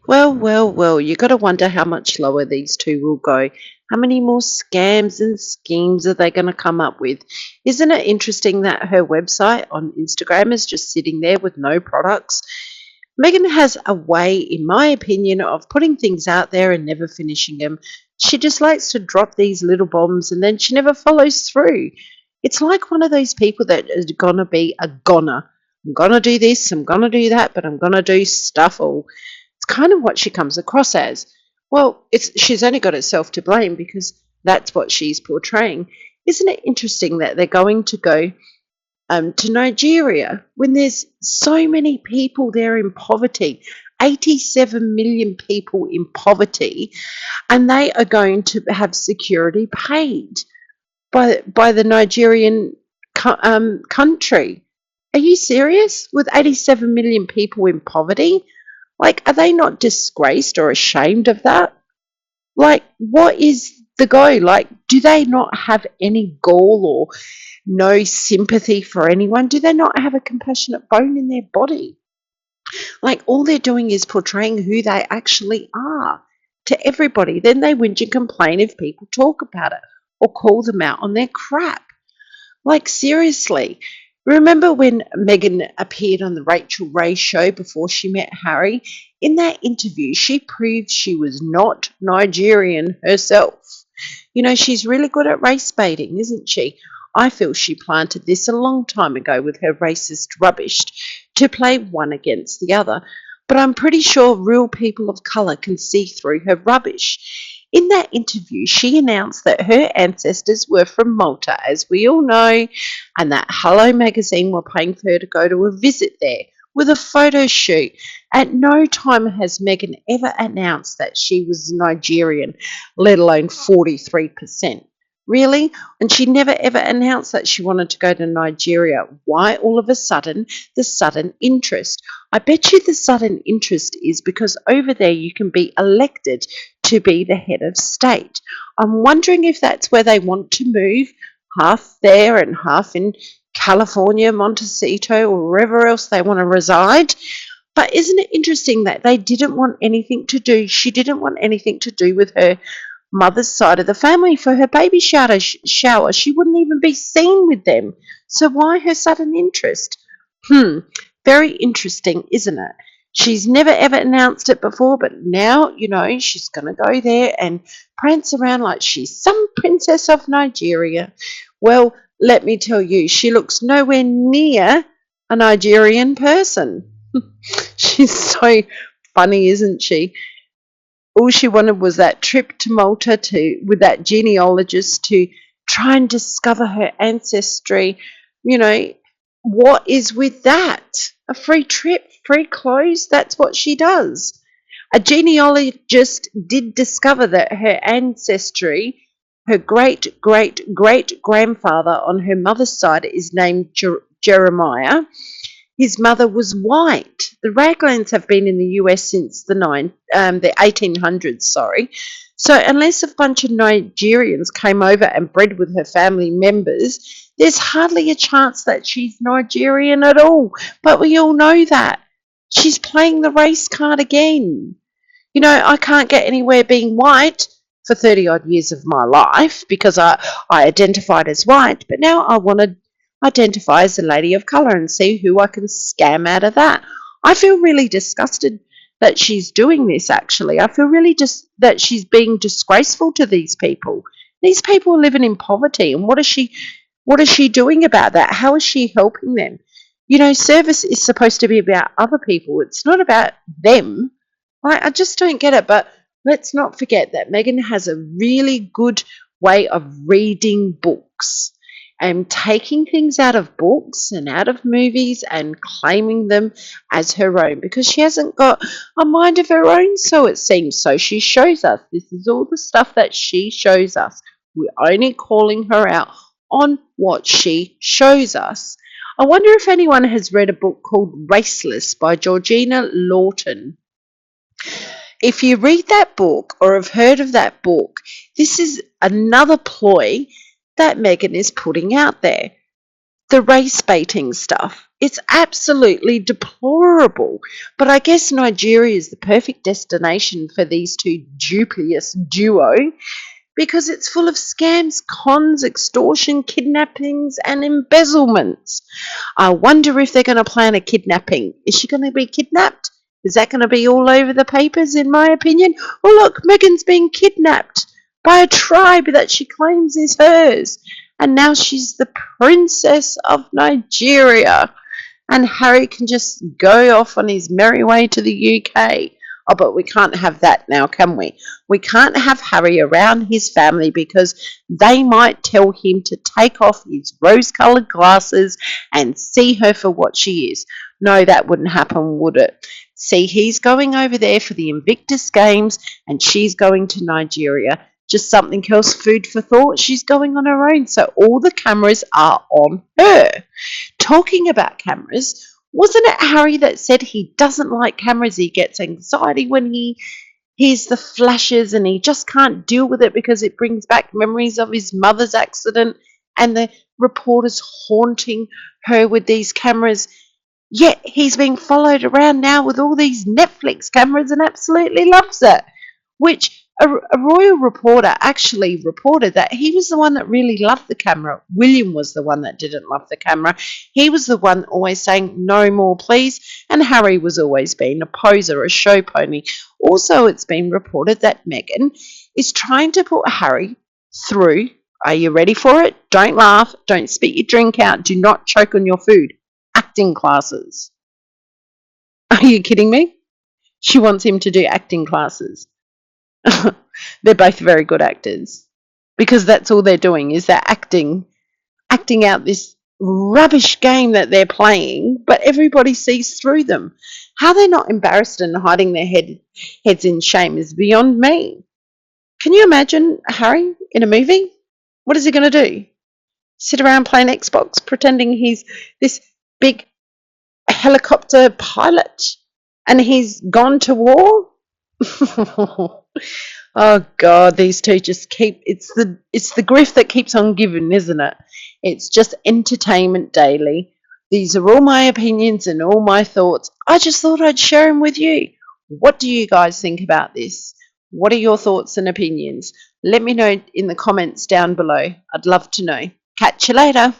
Well, well, well, you got to wonder how much lower these two will go. How many more scams and schemes are they going to come up with? Isn't it interesting that her website on Instagram is just sitting there with no products? Megan has a way, in my opinion, of putting things out there and never finishing them. She just likes to drop these little bombs and then she never follows through. It's like one of those people that is going to be a goner. I'm going to do this, I'm going to do that, but I'm going to do stuff all. It's kind of what she comes across as. Well, she's only got herself to blame because that's what she's portraying. Isn't it interesting that they're going to go to Nigeria when there's so many people there in poverty, 87 million people in poverty, and they are going to have security paid by the Nigerian country. Are you serious? With 87 million people in poverty? Like, are they not disgraced or ashamed of that? Like, what is the go? Like, do they not have any gall or no sympathy for anyone? Do they not have a compassionate bone in their body? Like, all they're doing is portraying who they actually are to everybody. Then they whinge and complain if people talk about it or call them out on their crap. Like, seriously. Remember when Megan appeared on the Rachel Ray show before she met Harry? In that interview, she proved she was not Nigerian herself. You know, she's really good at race baiting, isn't she? I feel she planted this a long time ago with her racist rubbish to play one against the other. But I'm pretty sure real people of colour can see through her rubbish. In that interview, she announced that her ancestors were from Malta, as we all know, and that Hello magazine were paying for her to go to a visit there with a photo shoot. At no time has Megan ever announced that she was Nigerian, let alone 43%. Really? And she never ever announced that she wanted to go to Nigeria. Why all of a sudden the sudden interest? I bet you the sudden interest is because over there you can be elected to be the head of state. I'm wondering if that's where they want to move, half there and half in California, Montecito, or wherever else they want to reside. But isn't it interesting that they didn't want anything to do, she didn't want anything to do with her mother's side of the family for her baby shower. She wouldn't even be seen with them. So why her sudden interest? Very interesting, isn't it? She's never ever announced it before, but now, you know, she's going to go there and prance around like she's some princess of Nigeria. Well, let me tell you, she looks nowhere near a Nigerian person. She's so funny, isn't she? All she wanted was that trip to Malta with that genealogist to try and discover her ancestry. You know, what is with that? A free trip, free clothes, that's what she does. A genealogist did discover that her ancestry, her great great great grandfather on her mother's side is named Jeremiah. His mother was white. The Raglands have been in the US since the 1800s, sorry. So unless a bunch of Nigerians came over and bred with her family members, there's hardly a chance that she's Nigerian at all. But we all know that. She's playing the race card again. You know, I can't get anywhere being white for 30 odd years of my life because I identified as white, but now I want to identify as a lady of colour and see who I can scam out of that. I feel really disgusted that she's doing this, actually. I feel really just that she's being disgraceful to these people. These people are living in poverty, and what is she doing about that? How is she helping them? You know, service is supposed to be about other people. It's not about them. I just don't get it. But let's not forget that Megan has a really good way of reading books and taking things out of books and out of movies and claiming them as her own because she hasn't got a mind of her own, so it seems. So she shows us. This is all the stuff that she shows us. We're only calling her out on what she shows us. I wonder if anyone has read a book called Raceless by Georgina Lawton. If you read that book or have heard of that book, this is another ploy that Megan is putting out there. The race baiting stuff. It's absolutely deplorable. But I guess Nigeria is the perfect destination for these two dubious duo because it's full of scams, cons, extortion, kidnappings, and embezzlements. I wonder if they're going to plan a kidnapping. Is she going to be kidnapped? Is that going to be all over the papers, in my opinion? Oh, look, Megan's being kidnapped by a tribe that she claims is hers. And now she's the princess of Nigeria. And Harry can just go off on his merry way to the UK. Oh, but we can't have that now, can we? We can't have Harry around his family because they might tell him to take off his rose-coloured glasses and see her for what she is. No, that wouldn't happen, would it? See, he's going over there for the Invictus Games and she's going to Nigeria. Just something else, food for thought. She's going on her own, so all the cameras are on her. Talking about cameras, wasn't it Harry that said he doesn't like cameras? He gets anxiety when he hears the flashes and he just can't deal with it because it brings back memories of his mother's accident and the reporters haunting her with these cameras. Yet he's being followed around now with all these Netflix cameras and absolutely loves it. Which a royal reporter actually reported that he was the one that really loved the camera. William was the one that didn't love the camera. He was the one always saying, no more, please. And Harry was always being a poser, a show pony. Also, it's been reported that Meghan is trying to put Harry through, are you ready for it? Don't laugh, don't spit your drink out, do not choke on your food. Acting classes. Are you kidding me? She wants him to do acting classes. They're both very good actors because that's all they're doing is they're acting out this rubbish game that they're playing, but everybody sees through them. How they're not embarrassed and hiding their heads in shame is beyond me. Can you imagine Harry in a movie? What is he going to do? Sit around playing Xbox pretending he's this big helicopter pilot and he's gone to war? Oh God, these two just keep it's the grift that keeps on giving, isn't it? It's just entertainment daily. These are all my opinions and all my thoughts. I just thought I'd share them with you. What do you guys think about this? What are your thoughts and opinions? Let me know in the comments down below. I'd love to know. Catch you later.